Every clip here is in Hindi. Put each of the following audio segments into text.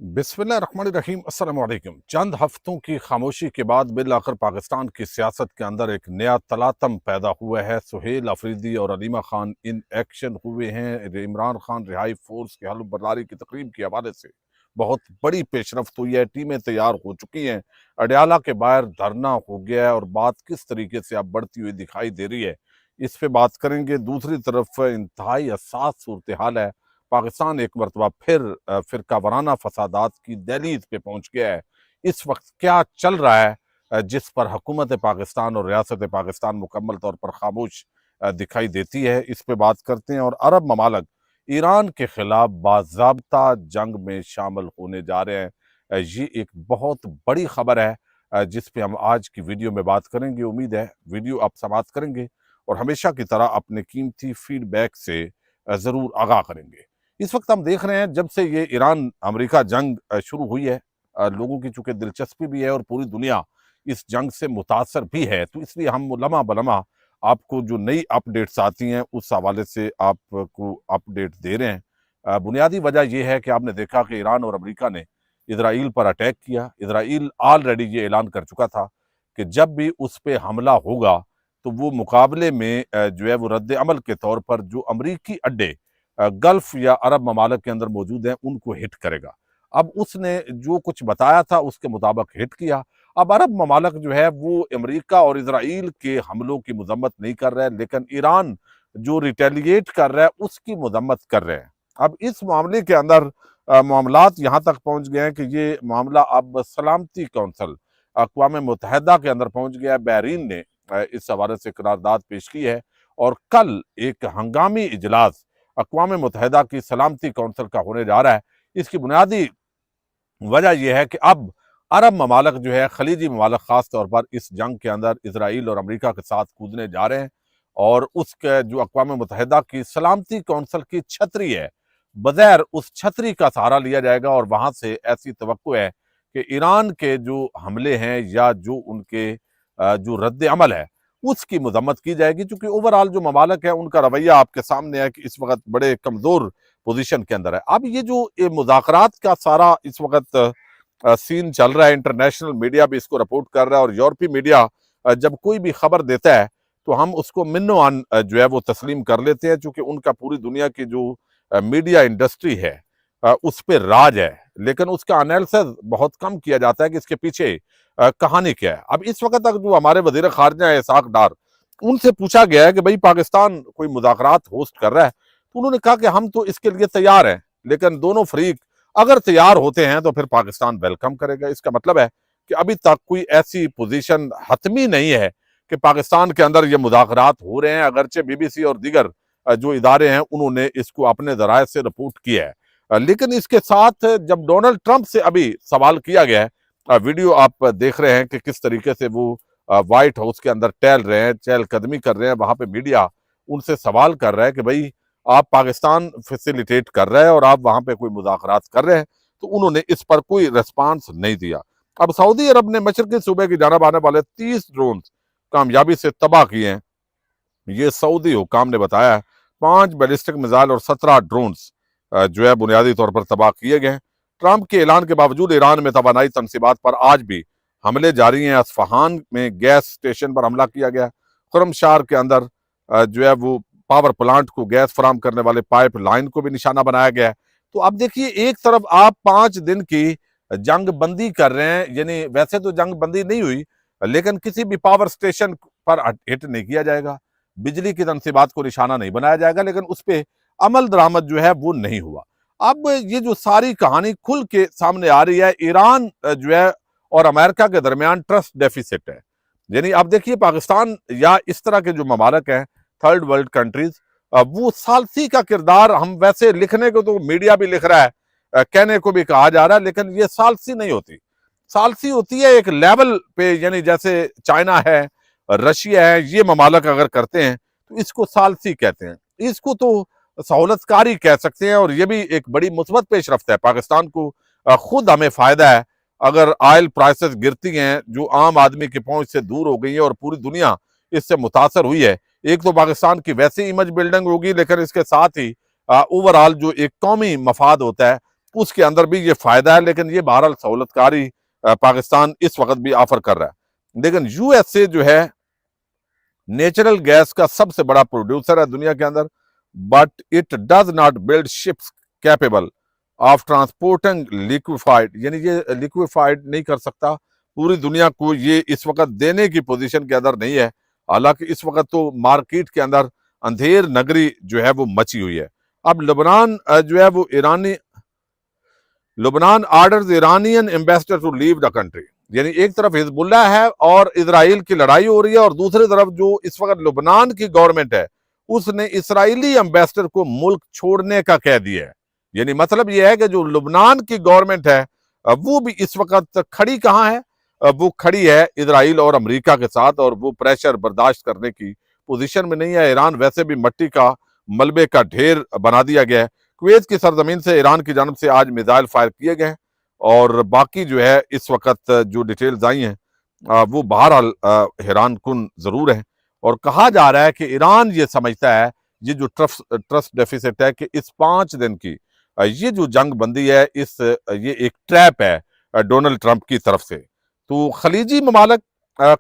बिस्मिल्लाहिर्रहमानिर्रहीम अस्सलाम वालेकुम। चंद हफ्तों की खामोशी के बाद बिल आखिर पाकिस्तान की सियासत के अंदर एक नया तलातम पैदा हुआ है। सुहेल अफरीदी और अलीमा खान इन एक्शन हुए हैं। इमरान खान रिहाई फोर्स के हल्फ बर्दारी की तकरीब के हवाले से बहुत बड़ी पेशरफ्त हुई है। टीमें तैयार हो चुकी हैं। अडयाला के बाहर धरना हो गया है और बात किस तरीके से अब बढ़ती हुई दिखाई दे रही है, इस पे बात करेंगे। दूसरी तरफ इंतहाई हसास सूरत हाल है। पाकिस्तान एक मरतबा फिर फिरका वराना फसादात की दहलीज पे पहुंच गया है। इस वक्त क्या चल रहा है, जिस पर हुकूमत पाकिस्तान और रियासत पाकिस्तान मुकम्मल तौर पर खामोश दिखाई देती है, इस पे बात करते हैं। और अरब ममालक ईरान के खिलाफ बाज़ाब्ता जंग में शामिल होने जा रहे हैं। ये एक बहुत बड़ी खबर है, जिस पे हम आज की वीडियो में बात करेंगे। उम्मीद है वीडियो आप समाप्त करेंगे और हमेशा की तरह अपने कीमती फीडबैक से ज़रूर आगाह करेंगे। इस वक्त हम देख रहे हैं, जब से ये ईरान अमेरिका जंग शुरू हुई है, लोगों की चूंकि दिलचस्पी भी है और पूरी दुनिया इस जंग से मुतासर भी है, तो इसलिए हम लम्हा बलम्हा आपको जो नई अपडेट्स आती हैं उस हवाले से आपको अपडेट दे रहे हैं। बुनियादी वजह यह है कि आपने देखा कि ईरान और अमेरिका ने इसराइल पर अटैक किया। इसराइल ऑलरेडी ये ऐलान कर चुका था कि जब भी उस पर हमला होगा तो वो मुकाबले में जो है वो रद्द अमल के तौर पर जो अमरीकी अड्डे गल्फ या अरब ममालिक के अंदर मौजूद हैं उनको हिट करेगा। अब उसने जो कुछ बताया था उसके मुताबिक हिट किया। अब अरब ममालिक जो है वो अमेरिका और इसराइल के हमलों की मजम्मत नहीं कर रहे हैं, लेकिन ईरान जो रिटेलिएट कर रहा है उसकी मजम्मत कर रहे हैं। अब इस मामले के अंदर मामलात यहाँ तक पहुँच गए हैं कि ये मामला अब सलामती कौंसल अक़वाम मुत्तहिदा के अंदर पहुँच गया है। बहरीन ने इस हवाले से करारदाद पेश की है और कल एक हंगामी इजलास अक़वाम मुत्तहिदा की सलामती कौंसिल का होने जा रहा है। इसकी बुनियादी वजह यह है कि अब अरब ममालिक जो है, खलीजी ममालिक खास तौर पर इस जंग के अंदर इसराइल और अमेरिका के साथ कूदने जा रहे हैं और उसके जो अक़वाम मुत्तहिदा की सलामती कौंसिल की छतरी है, बगैर उस छतरी का सहारा लिया जाएगा और वहां से ऐसी तवक्को है कि ईरान के जो हमले हैं या जो उनके जो रद्द अमल है उसकी मजम्मत की जाएगी। चूंकि ओवरऑल जो ममालिक है उनका रवैया आपके सामने है कि इस वक्त बड़े कमजोर पोजीशन के अंदर है। अब ये जो मुज़ाकरात का सारा इस वक्त सीन चल रहा है, इंटरनेशनल मीडिया भी इसको रिपोर्ट कर रहा है और यूरोपीय मीडिया जब कोई भी खबर देता है तो हम उसको मिन्नोआन जो है वो तस्लीम कर लेते हैं, चूंकि उनका पूरी दुनिया की जो मीडिया इंडस्ट्री है उस पर राज है, लेकिन उसका एनालिसिस बहुत कम किया जाता है कि इसके पीछे कहानी क्या है। अब इस वक्त तक जो हमारे वजीर खारजा है इसाक डार, उनसे पूछा गया है कि भाई पाकिस्तान कोई मुज़ाकरात होस्ट कर रहा है, तो उन्होंने कहा कि हम तो इसके लिए तैयार हैं, लेकिन दोनों फरीक अगर तैयार होते हैं तो फिर पाकिस्तान वेलकम करेगा। इसका मतलब है कि अभी तक कोई ऐसी पोजीशन हतमी नहीं है कि पाकिस्तान के अंदर ये मुज़ाकरात हो रहे हैं, अगरचे बीबीसी और दीगर जो इदारे हैं उन्होंने इसको अपने जराये से रिपोर्ट किया है। लेकिन इसके साथ जब डोनाल्ड ट्रंप से अभी सवाल किया गया है, वीडियो आप देख रहे हैं कि किस तरीके से वो व्हाइट हाउस के अंदर टहल रहे हैं, चहलकदमी कर रहे हैं, वहां पे मीडिया उनसे सवाल कर रहा है कि भाई आप पाकिस्तान फैसिलिटेट कर रहे हैं और आप वहां पे कोई मुज़ाकरात कर रहे हैं, तो उन्होंने इस पर कोई रिस्पांस नहीं दिया। अब सऊदी अरब ने मशरकी सूबे की जानिब आने वाले 30 ड्रोन कामयाबी से तबाह किए हैं, ये सऊदी हुकाम ने बताया है। 5 बैलिस्टिक मिसाइल और 17 ड्रोन जो है बुनियादी तौर पर तबाह किए गए हैं। ट्रंप के ऐलान के बावजूद ईरान में तवानाई तनसीबात पर आज भी हमले जारी हैं। असफहान में गैस स्टेशन पर हमला किया गया। खुरमशार के अंदर जो है वो पावर प्लांट को गैस फराम करने वाले पाइप लाइन को भी निशाना बनाया गया है। तो अब देखिए, एक तरफ आप 5 दिन की जंग बंदी कर रहे हैं, यानी वैसे तो जंग बंदी नहीं हुई, लेकिन किसी भी पावर स्टेशन पर हिट नहीं किया जाएगा, बिजली की तनसीबात को निशाना नहीं बनाया जाएगा, लेकिन उस पर अमल दरामद जो है वो नहीं हुआ। अब ये जो सारी कहानी खुल के सामने आ रही है, ईरान जो है और अमेरिका के दरमियान ट्रस्ट डेफिसिट है। यानी आप देखिए, पाकिस्तान या इस तरह के जो ममालिक हैं, थर्ड वर्ल्ड कंट्रीज, वो सालसी का किरदार, हम वैसे लिखने को तो मीडिया भी लिख रहा है, कहने को भी कहा जा रहा है, लेकिन ये सालसी नहीं होती। सालसी होती है एक लेवल पे, यानी जैसे चाइना है, रशिया है, ये ममालिक अगर करते हैं तो इसको सालसी कहते हैं। इसको तो सहूलतकारी कह सकते हैं और ये भी एक बड़ी मुस्बत पेशरफ्त है। पाकिस्तान को खुद हमें फायदा है अगर ऑयल प्राइसेस गिरती हैं, जो आम आदमी की पहुंच से दूर हो गई है और पूरी दुनिया इससे मुतासर हुई है। एक तो पाकिस्तान की वैसी इमेज बिल्डिंग होगी, लेकिन इसके साथ ही ओवरऑल जो एक कौमी मफाद होता है उसके अंदर भी ये फायदा है, लेकिन ये बहरहाल सहूलतकारी पाकिस्तान इस वक्त भी ऑफर कर रहा है। लेकिन यूएसए जो है नेचुरल गैस का सबसे बड़ा प्रोड्यूसर है दुनिया के अंदर, but it does not build ships capable of transporting liquefied, यानी ये लिक्विफाइड नहीं कर सकता, पूरी दुनिया को ये इस वक्त देने की पोजीशन के अंदर नहीं है। हालांकि इस वक्त तो मार्केट के अंदर अंधेर नगरी जो है वो मची हुई है। अब लेबनान जो है वो Lebanon orders Iranian ambassador to leave the country, यानी एक तरफ हिजबुल्लाह है और इजराइल की लड़ाई हो रही है, और दूसरी तरफ जो इस वक्त लेबनान की गवर्नमेंट है उसने इसराइली एम्बेसडर को मुल्क छोड़ने का कह दिया है। यानी मतलब यह है कि जो लेबनान की गवर्नमेंट है वो भी इस वक्त खड़ी कहां है, वो खड़ी है इजराइल और अमेरिका के साथ, और वो प्रेशर बर्दाश्त करने की पोजीशन में नहीं है। ईरान वैसे भी मिट्टी का मलबे का ढेर बना दिया गया है। कुवैत की सरजमीन से ईरान की जानब से आज मिसाइल फायर किए गए, और बाकी जो है इस वक्त जो डिटेल्स आई हैं वो बहरहाल हैरान कुन जरूर है। और कहा जा रहा है कि ईरान ये समझता है ये जो ट्रस्ट डेफिसिट है कि इस 5 दिन की ये जो जंग बंदी है ये एक ट्रैप है डोनाल्ड ट्रंप की तरफ से। तो खलीजी ममालिक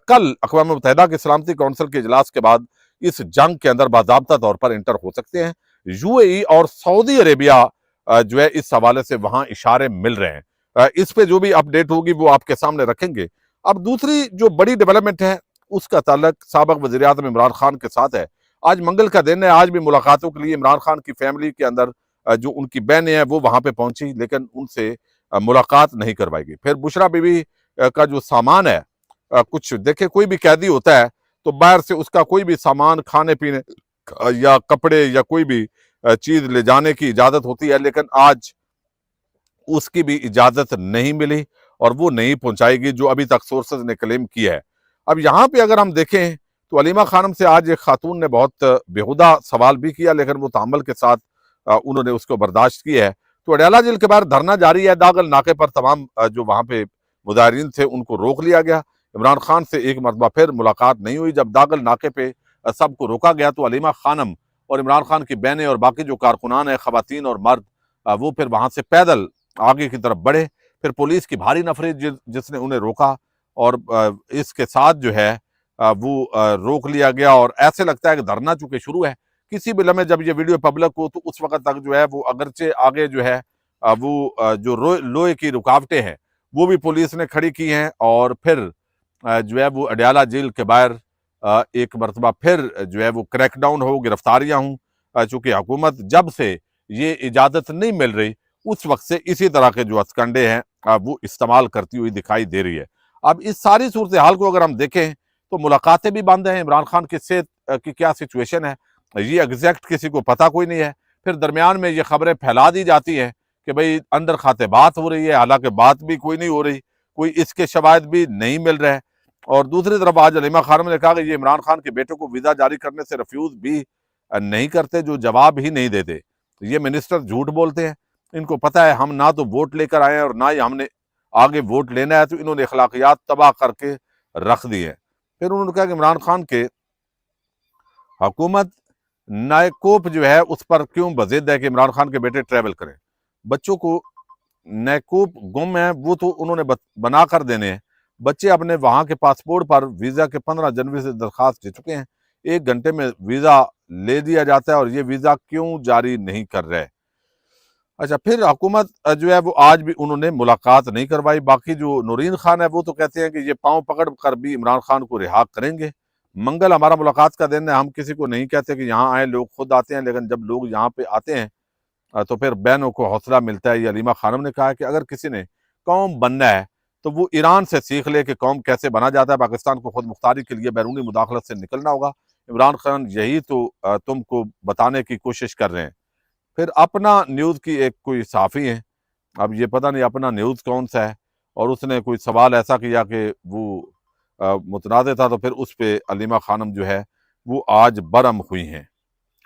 कल अक़वाम मुत्तहिदा के सलामती कौंसिल के इजलास के बाद इस जंग के अंदर बाज़ाब्ता तौर पर इंटर हो सकते हैं। यूएई और सऊदी अरेबिया जो है इस हवाले से वहां इशारे मिल रहे हैं। इस पे जो भी अपडेट होगी वो आपके सामने रखेंगे। अब दूसरी जो बड़ी डेवलपमेंट है उसका ताल्लुक साबिक़ वज़ीर आज़म इमरान खान के साथ है। आज मंगल का दिन है, आज भी मुलाकातों के लिए इमरान खान की फैमिली के अंदर जो उनकी बहनें हैं वो वहां पे पहुंची, लेकिन उनसे मुलाकात नहीं करवाई गई। फिर बुशरा बीबी का जो सामान है, कुछ देखे कोई भी कैदी होता है तो बाहर से उसका कोई भी सामान खाने पीने या कपड़े या कोई भी चीज ले जाने की इजाजत होती है, लेकिन आज उसकी भी इजाजत नहीं मिली और वो नहीं पहुंचाएगी, जो अभी तक सोर्सेज ने क्लेम किया है। अब यहाँ पे अगर हम देखें तो अलीमा खानम से आज एक खातून ने बहुत बेहुदा सवाल भी किया, लेकिन वो तामल के साथ उन्होंने उसको बर्दाश्त किया है। तो अडयाला जेल के बाहर धरना जारी है। दागल नाके पर तमाम जो वहां पे मुजाहिरीन थे उनको रोक लिया गया। इमरान खान से एक मरतबा फिर मुलाकात नहीं हुई। जब दागल नाके पे सबको रोका गया तो अलीमा खानम और इमरान खान की बहनें और बाकी जो कारकुनान है, खवातीन और मर्द, वो फिर वहां से पैदल आगे की तरफ बढ़े। फिर पुलिस की भारी नफरत जिसने उन्हें रोका, और इसके साथ जो है वो रोक लिया गया। और ऐसे लगता है कि धरना चूंकि शुरू है, किसी भी लम्हे जब ये वीडियो पब्लिक हो तो उस वक्त तक जो है वो अगरचे आगे जो है वो जो लोहे की रुकावटें हैं वो भी पुलिस ने खड़ी की हैं। और फिर जो है वो अडयाला जेल के बाहर एक मरतबा फिर जो है वो क्रैकडाउन हो, गिरफ्तारियां हों, चूंकि हुकूमत जब से ये इजाजत नहीं मिल रही उस वक्त से इसी तरह के जो हथकंडे हैं वो इस्तेमाल करती हुई दिखाई दे रही है। अब इस सारी सूरत हाल को अगर हम देखें तो मुलाकातें भी बंद हैं। इमरान खान की सेहत की क्या सिचुएशन है ये एग्जैक्ट किसी को पता कोई नहीं है। फिर दरमियान में ये खबरें फैला दी जाती हैं कि भाई अंदर खाते बात हो रही है, हालांकि बात भी कोई नहीं हो रही, कोई इसके शवाहिद भी नहीं मिल रहे। और दूसरी तरफ आज अलीमा खानम ने कहा कि ये इमरान खान के बेटे को वीजा जारी करने से रिफ्यूज भी नहीं करते, जो जवाब ही नहीं देते। ये मिनिस्टर झूठ बोलते हैं, इनको पता है हम ना तो वोट लेकर आए हैं और ना ही हमने आगे वोट लेना है, तो इन्होंने अखलाकियात तबाह करके रख दी है। फिर उन्होंने कहा कि इमरान खान के हुकूमत नायकोप जो है उस पर क्यों बजिद है कि इमरान खान के बेटे ट्रैवल करें। बच्चों को नायकोप गुम है वो तो उन्होंने बना कर देने हैं। बच्चे अपने वहां के पासपोर्ट पर वीजा के 15 जनवरी से दरखास्त दे चुके हैं, 1 घंटे में वीजा ले दिया जाता है, और ये वीजा क्यों जारी नहीं कर रहे। अच्छा, फिर हुकूमत जो है वो आज भी उन्होंने मुलाकात नहीं करवाई। बाकी जो नूरीन खान है वो तो कहते हैं कि ये पांव पकड़ कर भी इमरान खान को रिहा करेंगे। मंगल हमारा मुलाकात का दिन है, हम किसी को नहीं कहते कि यहाँ आए, लोग खुद आते हैं, लेकिन जब लोग यहाँ पे आते हैं तो फिर बहनों को हौसला मिलता है। ये अलीमा खानम ने कहा है कि अगर किसी ने कौम बनना है तो वो ईरान से सीख ले कि कौम कैसे बना जाता है। पाकिस्तान को खुद मुख्तारी के लिए बैरूनी मुदाखलत से निकलना होगा। इमरान खान यही तो तुमको बताने की कोशिश कर रहे हैं। फिर अपना न्यूज़ की एक कोई साफ़ी है, अब ये पता नहीं अपना न्यूज़ कौन सा है, और उसने कोई सवाल ऐसा किया कि वो मुतनाज़ था, तो फिर उस पर अलीमा खानम जो है वो आज बरम हुई हैं।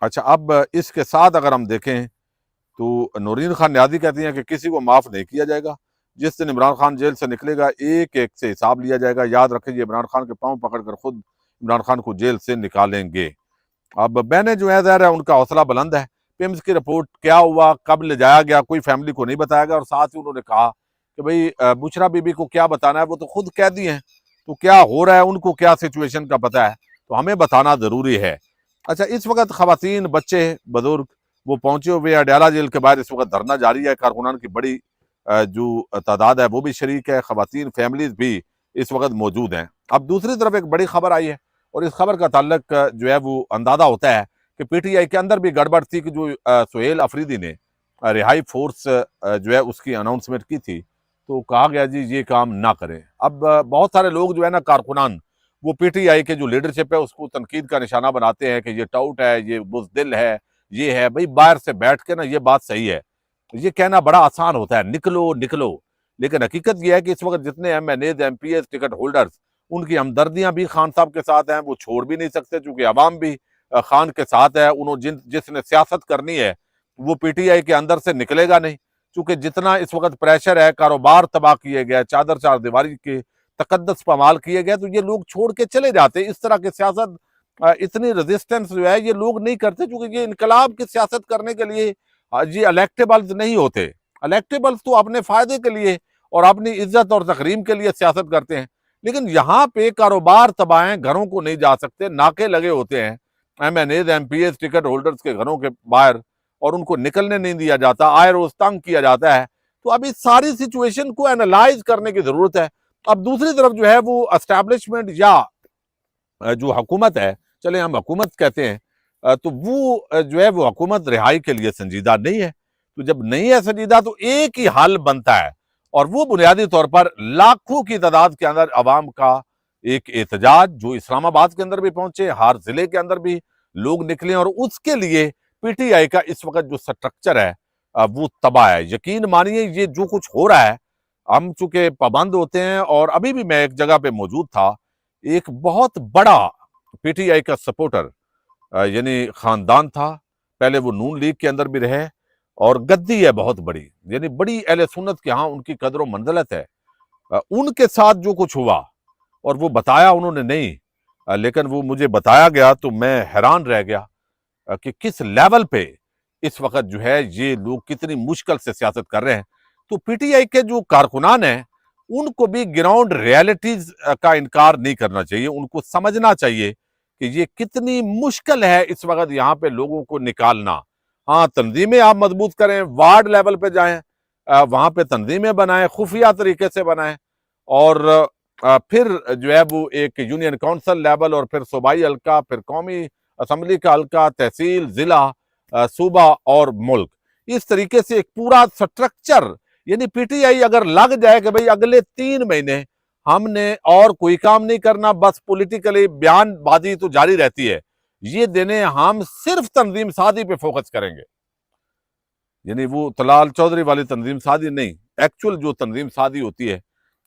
अच्छा, अब इसके साथ अगर हम देखें तो नूरीन खान न्याजी कहती हैं कि किसी को माफ़ नहीं किया जाएगा। जिस दिन इमरान खान जेल से निकलेगा एक एक से हिसाब लिया जाएगा। याद रखिए, इमरान खान के पाँव पकड़कर खुद इमरान खान को जेल से निकालेंगे। अब बहनें जो है ज़ाहिर है उनका हौसला बुलंद है, पिम्स की रिपोर्ट क्या हुआ, कब ले जाया गया, कोई फैमिली को नहीं बताया गया। और साथ ही उन्होंने कहा कि भाई बुशरा बीबी को क्या बताना है, वो तो खुद कैदी हैं, तो क्या हो रहा है उनको क्या सिचुएशन का पता है, तो हमें बताना जरूरी है। अच्छा, इस वक्त खवातीन, बच्चे, बुजुर्ग वो पहुंचे हुए अडयाला जेल के बाहर, इस वक्त धरना जारी है। कारकुनान की बड़ी जो तादाद है वो भी शरीक है, खवातीन फैमिलीज भी इस वक्त मौजूद हैं। अब दूसरी तरफ एक बड़ी खबर आई है और इस खबर का ताल्लुक जो है वो अंदाजा होता है कि पीटीआई के अंदर भी गड़बड़ थी कि जो सुहेल अफरीदी ने रिहाई फोर्स जो है उसकी अनाउंसमेंट की थी, तो कहा गया जी ये काम ना करें। अब बहुत सारे लोग जो है ना कारकुनान, वो पीटीआई के जो लीडरशिप है उसको तनकीद का निशाना बनाते हैं कि ये टाउट है, ये बुज़दिल है, ये है। भाई बाहर से बैठ के ना ये बात सही है, ये कहना बड़ा आसान होता है, निकलो निकलो, लेकिन हकीकत ये है कि इस वक्त जितने MNAs, MPs, टिकट होल्डर्स, उनकी हमदर्दियां भी खान साहब के साथ हैं, वो छोड़ भी नहीं सकते चूंकि अवाम भी खान के साथ है। उन्होंने जिसने सियासत करनी है वो पीटीआई के अंदर से निकलेगा नहीं, चूंकि जितना इस वक्त प्रेशर है, कारोबार तबाह किए गए, चादर चार दीवारी के तकद्दस पामाल किए गए, तो ये लोग छोड़ के चले जाते। इस तरह की सियासत, इतनी रेजिस्टेंस जो है ये लोग नहीं करते, क्योंकि ये इनकलाब की सियासत करने के लिए ये इलेक्टेबल्स नहीं होते। इलेक्टेबल्स तो अपने फायदे के लिए और अपनी इज्जत और तकरीम के लिए सियासत करते हैं, लेकिन यहाँ पे कारोबार तबाहें, घरों को नहीं जा सकते, नाके लगे होते हैं MNAs, MPs, टिकट होल्डर्स के घरों के बाहर, और उनको निकलने नहीं दिया जाता, आए रोज तंग किया जाता है। तो अभी सारी सिचुएशन को एनालाइज करने की जरूरत है। अब दूसरी तरफ जो है वो एस्टैब्लिशमेंट या जो हुकूमत है, चले हम हुकूमत कहते हैं, तो वो जो है वो हुकूमत रिहाई के लिए संजीदा नहीं है। तो जब नहीं है संजीदा तो एक ही हल बनता है, और वो बुनियादी तौर पर लाखों की तादाद के अंदर अवाम का एक एहतजाज, जो इस्लामाबाद के अंदर भी पहुंचे, हर जिले के अंदर भी लोग निकले, और उसके लिए पीटीआई का इस वक्त जो स्ट्रक्चर है वो तबाह है। यकीन मानिए ये जो कुछ हो रहा है, हम चूंकि पाबंद होते हैं, और अभी भी मैं एक जगह पे मौजूद था, एक बहुत बड़ा पीटीआई का सपोर्टर यानी खानदान था, पहले वो नून लीग के अंदर भी रहे, और गद्दी है बहुत बड़ी, यानी बड़ी अहले सुन्नत के यहाँ उनकी कदर मंजिलत है। उनके साथ जो कुछ हुआ, और वो बताया उन्होंने नहीं, लेकिन वो मुझे बताया गया, तो मैं हैरान रह गया कि किस लेवल पे इस वक्त जो है ये लोग कितनी मुश्किल से सियासत कर रहे हैं। तो पीटीआई के जो कारकुनान हैं उनको भी ग्राउंड रियलिटीज का इनकार नहीं करना चाहिए, उनको समझना चाहिए कि ये कितनी मुश्किल है इस वक्त यहाँ पे लोगों को निकालना। हाँ, तंजीमें आप मजबूत करें, वार्ड लेवल पे जाएं, वहां पे तंजीमें बनाएं, खुफिया तरीके से बनाएं, और फिर जो है वो एक यूनियन काउंसिल लेवल, और फिर सूबाई हल्का, फिर कौमी असम्बली का हल्का, तहसील, जिला, सूबा और मुल्क, इस तरीके से एक पूरा स्ट्रक्चर। यानी पीटीआई अगर लग जाए कि भाई अगले 3 महीने हमने और कोई काम नहीं करना, बस पॉलिटिकली बयानबाजी तो जारी रहती है, ये देने हम सिर्फ तंजीम सादी पे फोकस करेंगे, यानी वो तलाल चौधरी वाली तंजीम सादी नहीं, एक्चुअल जो तंजीम सादी होती है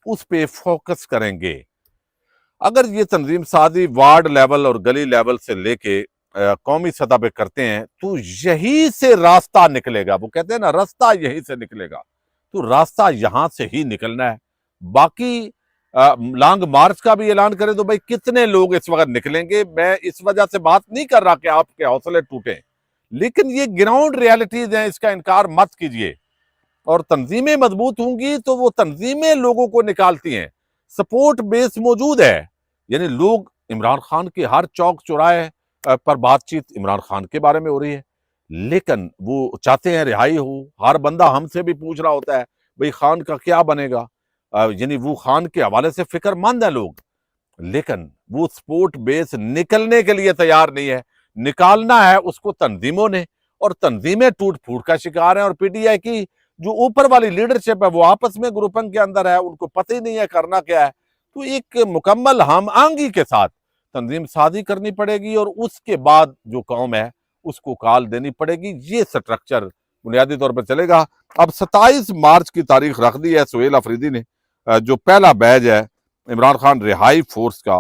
उस पे फोकस करेंगे। अगर ये तंजीम सादी वार्ड लेवल और गली लेवल से लेके कौमी सतह पे करते हैं, तो यही से रास्ता निकलेगा। वो कहते हैं ना, रास्ता यही से निकलेगा, तो रास्ता यहां से ही निकलना है। बाकी लॉन्ग मार्च का भी ऐलान करें तो भाई कितने लोग इस वक्त निकलेंगे, मैं इस वजह से बात नहीं कर रहा कि आपके हौसले टूटे, लेकिन ये ग्राउंड रियलिटीज हैं, इसका इनकार मत कीजिए। और तंजीमें मजबूत होंगी तो वो तंजीमें लोगों को निकालती हैं, सपोर्ट बेस मौजूद है, यानी लोग, इमरान खान के हर चौक चौराहे पर बातचीत इमरान खान के बारे में हो रही है, लेकिन वो चाहते हैं रिहाई हो। हर बंदा हमसे भी पूछ रहा होता है भाई खान का क्या बनेगा, यानी वो खान के हवाले से फिक्रमंद है लोग, लेकिन वो सपोर्ट बेस निकलने के लिए तैयार नहीं है। निकालना है उसको तंजीमों ने, और तंजीमें टूट फूट का शिकार है, और पीटीआई की जो ऊपर वाली लीडरशिप है वो आपस में ग्रुपिंग के अंदर है, उनको पता ही नहीं है करना क्या है। तो एक मुकम्मल हम आंगी के साथ तंजीम साजी करनी पड़ेगी, और उसके बाद जो कौम है उसको काल देनी पड़ेगी। ये स्ट्रक्चर बुनियादी तौर पर चलेगा। अब 27 मार्च की तारीख रख दी है सुहेल अफरीदी ने, जो पहला बैच है इमरान खान रिहाई फोर्स का,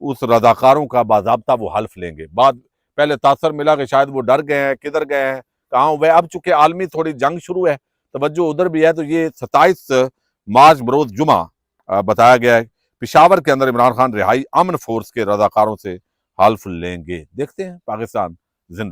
उस रजाकारों का बाजाब्ता वो हल्फ लेंगे। बाद पहले तासर मिला कि शायद वो डर गए हैं, किधर गए हैं, कहाँ हुए। अब चूंकि आलमी थोड़ी जंग शुरू है, तवज्जो उधर भी है, तो ये 27 मार्च बरोज जुमा बताया गया है पिशावर के अंदर इमरान खान रिहाई अमन फोर्स के रजाकारों से हल्फ लेंगे। देखते हैं, पाकिस्तान जिंदाबाद।